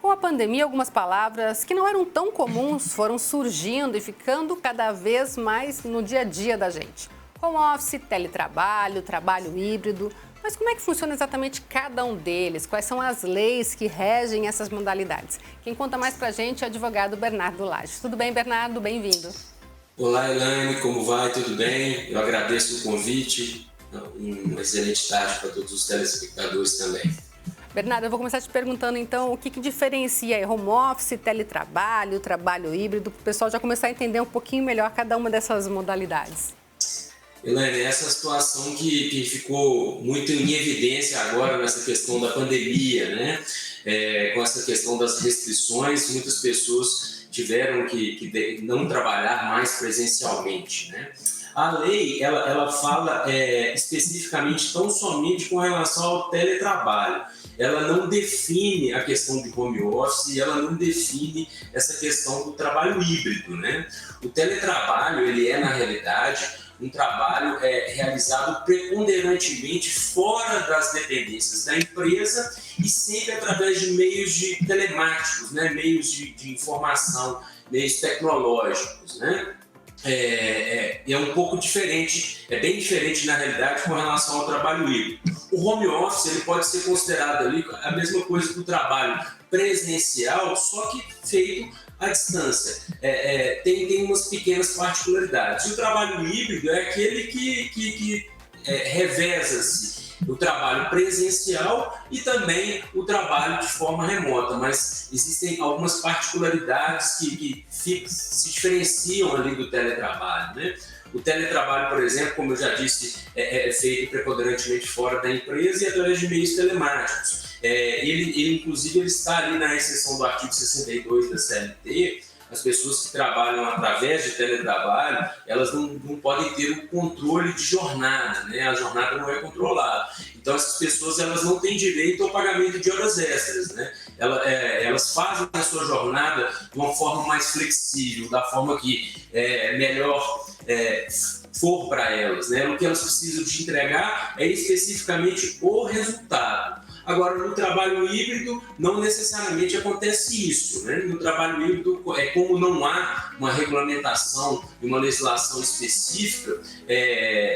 Com a pandemia, algumas palavras que não eram tão comuns foram surgindo e ficando cada vez mais no dia a dia da gente. Home office, teletrabalho, trabalho híbrido. Mas como é que funciona exatamente cada um deles? Quais são as leis que regem essas modalidades? Quem conta mais pra gente é o advogado Bernardo Lage. Tudo bem, Bernardo? Bem-vindo. Olá, Elaine, como vai? Tudo bem? Eu agradeço o convite. Uma excelente tarde para todos os telespectadores também. Bernardo, eu vou começar te perguntando, então, o que diferencia home office, teletrabalho, trabalho híbrido, para o pessoal já começar a entender um pouquinho melhor cada uma dessas modalidades. Elaine, essa situação que ficou muito em evidência agora nessa questão da pandemia, né? Com essa questão das restrições, muitas pessoas tiveram que não trabalhar mais presencialmente, né? A lei, ela fala especificamente tão somente com relação ao teletrabalho. Ela não define a questão de home office e ela não define essa questão do trabalho híbrido, né? O teletrabalho, ele é, na realidade, um trabalho realizado preponderantemente fora das dependências da empresa e sempre através de meios telemáticos, né? Meios de informação, meios tecnológicos, né? É um pouco diferente, é bem diferente na realidade com relação ao trabalho híbrido. O home office ele pode ser considerado ali a mesma coisa que o trabalho presencial, só que feito à distância. Tem umas pequenas particularidades. E o trabalho híbrido é aquele que reveza-se o trabalho presencial e também o trabalho de forma remota, mas existem algumas particularidades que se diferenciam ali do teletrabalho, né? O teletrabalho, por exemplo, como eu já disse, é feito preponderantemente fora da empresa e através de meios telemáticos. Ele inclusive, ele está ali na exceção do artigo 62 da CLT. As pessoas que trabalham através de teletrabalho, elas não podem ter o controle de jornada, né? A jornada não é controlada. Então, essas pessoas elas não têm direito ao pagamento de horas extras, né? Elas fazem a sua jornada de uma forma mais flexível, da forma que melhor for para elas, né? O que elas precisam de entregar é especificamente o resultado. Agora, no trabalho híbrido, não necessariamente acontece isso, né? No trabalho híbrido, como não há uma regulamentação e uma legislação específica,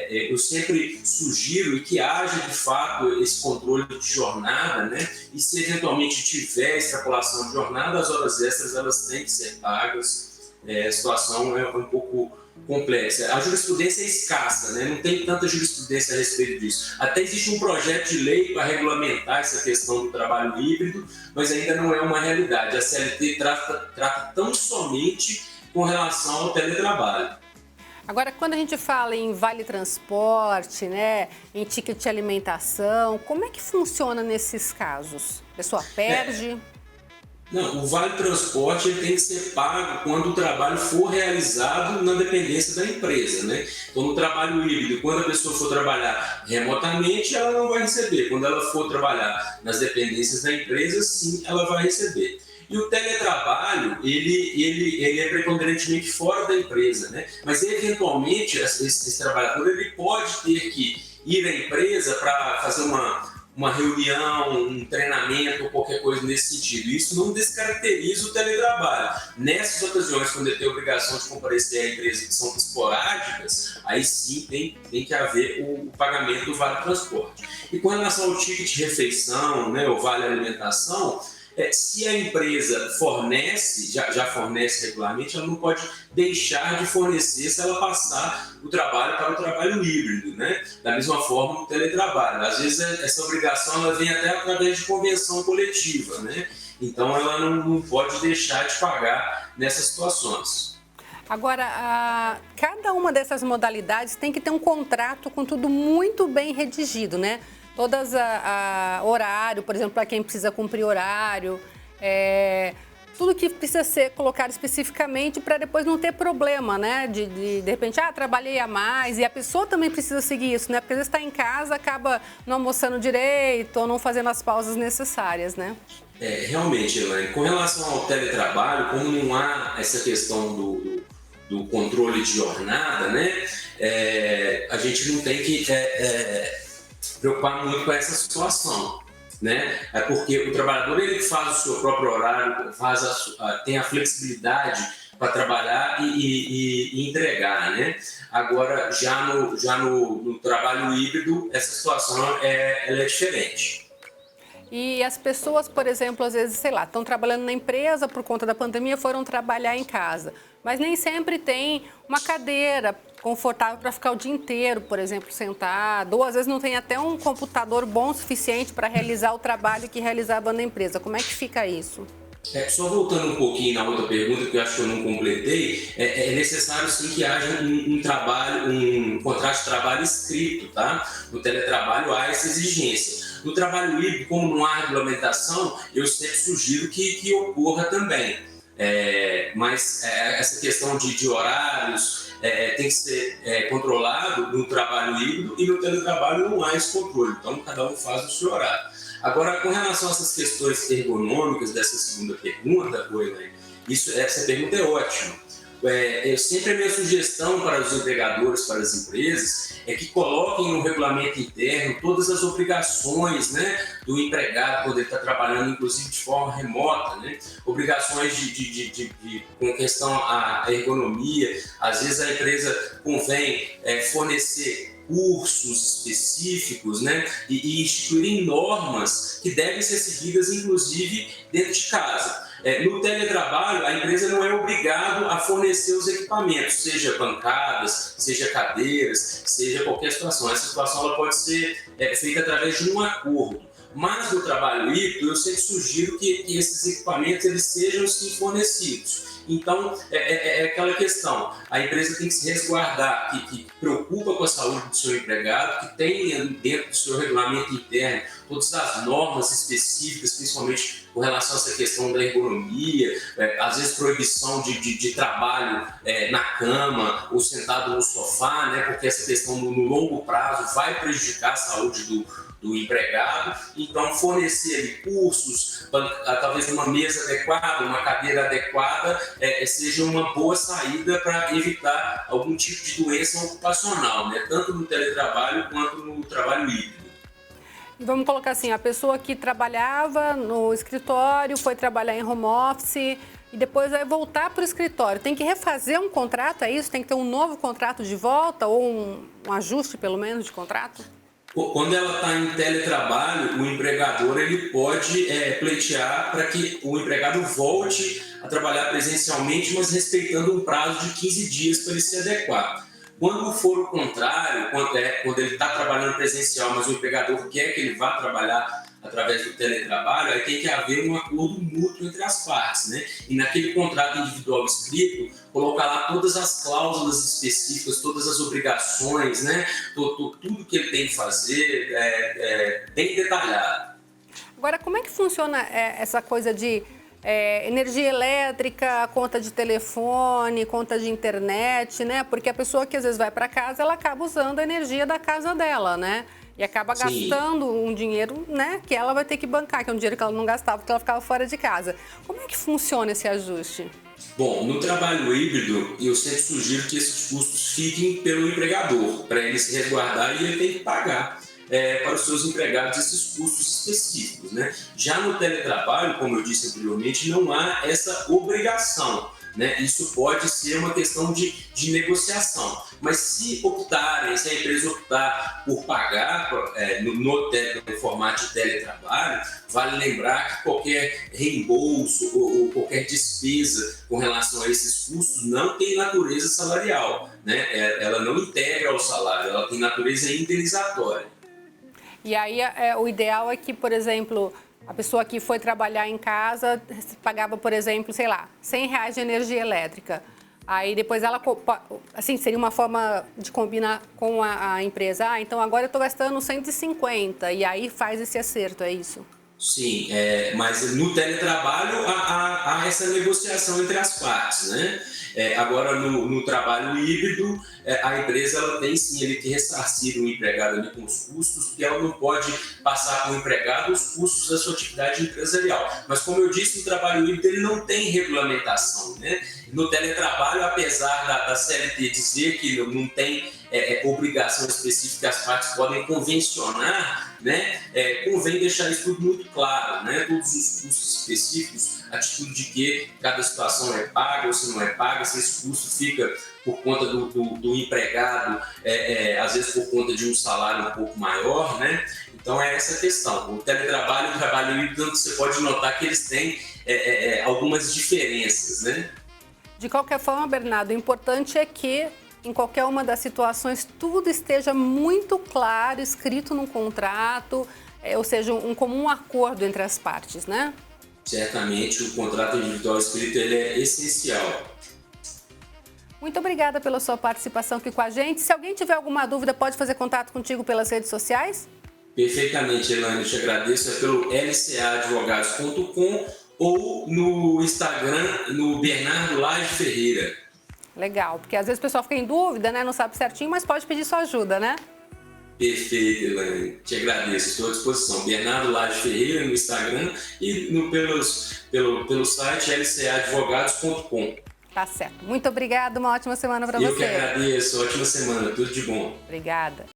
eu sempre sugiro que haja, de fato, esse controle de jornada, né? E se eventualmente tiver extrapolação de jornada, as horas extras elas têm que ser pagas. A situação é um pouco complexa. A jurisprudência é escassa, né? Não tem tanta jurisprudência a respeito disso. Até existe um projeto de lei para regulamentar essa questão do trabalho híbrido, mas ainda não é uma realidade. A CLT trata tão somente com relação ao teletrabalho. Agora, quando a gente fala em vale transporte, né, em ticket de alimentação, como é que funciona nesses casos? A pessoa perde? Não, o Vale Transporte ele tem que ser pago quando o trabalho for realizado na dependência da empresa, né? Então, no trabalho híbrido, quando a pessoa for trabalhar remotamente, ela não vai receber. Quando ela for trabalhar nas dependências da empresa, sim, ela vai receber. E o teletrabalho, ele é preponderantemente fora da empresa, né? Mas, eventualmente, esse trabalhador ele pode ter que ir à empresa para fazer uma reunião, um treinamento ou qualquer coisa nesse sentido. Isso não descaracteriza o teletrabalho. Nessas ocasiões, quando ele tem a obrigação de comparecer à empresa que são esporádicas, aí sim tem que haver o pagamento do vale transporte. E com relação ao ticket de refeição, né, o vale alimentação, se a empresa fornece, já fornece regularmente, ela não pode deixar de fornecer se ela passar o trabalho para o trabalho híbrido, né? Da mesma forma no teletrabalho. Às vezes essa obrigação ela vem até através de convenção coletiva, né? Então ela não pode deixar de pagar nessas situações. Agora, cada uma dessas modalidades tem que ter um contrato com tudo muito bem redigido, né? Todas horário, por exemplo, para quem precisa cumprir horário, tudo que precisa ser colocado especificamente para depois não ter problema, né? De repente, trabalhei a mais e a pessoa também precisa seguir isso, né? Porque às vezes está em casa, acaba não almoçando direito ou não fazendo as pausas necessárias, né? Realmente, Elaine, com relação ao teletrabalho, como não há essa questão do controle de jornada, né? A gente não tem que preocupar muito com essa situação. né? É porque o trabalhador ele faz o seu próprio horário, tem a flexibilidade para trabalhar e entregar, né? Agora, já no trabalho híbrido, essa situação ela é diferente. E as pessoas, por exemplo, às vezes, sei lá, estão trabalhando na empresa por conta da pandemia, foram trabalhar em casa. Mas nem sempre tem uma cadeira confortável para ficar o dia inteiro, por exemplo, sentado. Ou às vezes não tem até um computador bom o suficiente para realizar o trabalho que realizava na empresa. Como é que fica isso? Só voltando um pouquinho na outra pergunta, que eu acho que eu não completei, é necessário sim que haja um contrato de trabalho escrito, tá? No teletrabalho há essa exigência. No trabalho híbrido, como não há regulamentação, eu sempre sugiro que ocorra também. Mas essa questão de horários tem que ser controlado no trabalho híbrido, e no teletrabalho não há esse controle, então cada um faz o seu horário. Agora, com relação a essas questões ergonômicas dessa segunda pergunta, essa pergunta é ótima. Sempre a minha sugestão para os empregadores, para as empresas, é que coloquem no regulamento interno todas as obrigações, né, do empregado quando ele está trabalhando, inclusive de forma remota, né? Obrigações com questão à ergonomia. Às vezes a empresa convém fornecer cursos específicos, né, e instituírem normas que devem ser seguidas, inclusive, dentro de casa. No teletrabalho, a empresa não é obrigada a fornecer os equipamentos, seja bancadas, seja cadeiras, seja qualquer situação. Essa situação ela pode ser feita através de um acordo. Mas no trabalho híbrido, eu sempre sugiro que esses equipamentos eles sejam sim fornecidos. Então, é aquela questão, a empresa tem que se resguardar, que preocupa com a saúde do seu empregado, que tem dentro do seu regulamento interno todas as normas específicas, principalmente com relação a essa questão da ergonomia, às vezes proibição de trabalho na cama ou sentado no sofá, né, porque essa questão no longo prazo vai prejudicar a saúde do empregado. Então, fornecer ali cursos, talvez uma mesa adequada, uma cadeira adequada, seja uma boa saída para evitar algum tipo de doença ocupacional, né? Tanto no teletrabalho quanto no trabalho híbrido. Vamos colocar assim, a pessoa que trabalhava no escritório, foi trabalhar em home office e depois vai voltar para o escritório. Tem que refazer um contrato, é isso? Tem que ter um novo contrato de volta ou um ajuste, pelo menos, de contrato? Quando ela está em teletrabalho, o empregador ele pode pleitear para que o empregado volte a trabalhar presencialmente, mas respeitando um prazo de 15 dias para ele se adequar. Quando for o contrário, quando ele está trabalhando presencial, mas o empregador quer que ele vá trabalhar através do teletrabalho, aí tem que haver um acordo mútuo entre as partes, né? E naquele contrato individual escrito, colocar lá todas as cláusulas específicas, todas as obrigações, né? Tudo que ele tem que fazer, bem detalhado. Agora, como é que funciona essa coisa de energia elétrica, conta de telefone, conta de internet, né? Porque a pessoa que às vezes vai para casa, ela acaba usando a energia da casa dela, né? E acaba gastando um dinheiro, né, que ela vai ter que bancar, que é um dinheiro que ela não gastava porque ela ficava fora de casa. Como é que funciona esse ajuste? Bom, no trabalho híbrido, eu sempre sugiro que esses custos fiquem pelo empregador, para ele se resguardar e ele tem que pagar para os seus empregados esses custos específicos, né? Já no teletrabalho, como eu disse anteriormente, não há essa obrigação, né? Isso pode ser uma questão de negociação, mas se a empresa optar por pagar no formato de teletrabalho, vale lembrar que qualquer reembolso ou qualquer despesa com relação a esses custos não tem natureza salarial, né? Ela não integra ao salário, ela tem natureza indenizatória. E aí o ideal é que, por exemplo, a pessoa que foi trabalhar em casa pagava, por exemplo, sei lá, R$100 de energia elétrica. Aí depois ela, assim, seria uma forma de combinar com a empresa. Então agora eu estou gastando 150 e aí faz esse acerto, é isso? Sim, mas no teletrabalho há essa negociação entre as partes, né? Agora, no trabalho híbrido, a empresa ela tem sim ele que ressarcir o empregado ali com os custos, porque ela não pode passar para o empregado os custos da sua atividade empresarial. Mas, como eu disse, no trabalho híbrido ele não tem regulamentação, né? No teletrabalho, apesar da CLT dizer que não tem obrigação específica, as partes podem convencionar, né? Convém deixar isso tudo muito claro, né? Todos os custos específicos, a título de que cada situação é paga ou se não é paga, se esse custo fica por conta do empregado, às vezes por conta de um salário um pouco maior, né? Então é essa questão. O teletrabalho e o trabalho híbrido, você pode notar que eles têm algumas diferenças, né? De qualquer forma, Bernardo, o importante é que em qualquer uma das situações tudo esteja muito claro, escrito num contrato, ou seja, um comum acordo entre as partes, né? Certamente o contrato individual escrito ele é essencial. Muito obrigada pela sua participação aqui com a gente. Se alguém tiver alguma dúvida, pode fazer contato contigo pelas redes sociais? Perfeitamente, Elaine. Eu te agradeço. pelo lcaadvogados.com ou no Instagram, no Bernardo Lage Ferreira. Legal, porque às vezes o pessoal fica em dúvida, né? Não sabe certinho, mas pode pedir sua ajuda, né? Perfeito, Elaine. Te agradeço. Estou à disposição. Bernardo Lage Ferreira no Instagram e pelo site lcaadvogados.com. Tá certo. Muito obrigada, uma ótima semana para você. Eu que agradeço. Ótima semana. Tudo de bom. Obrigada.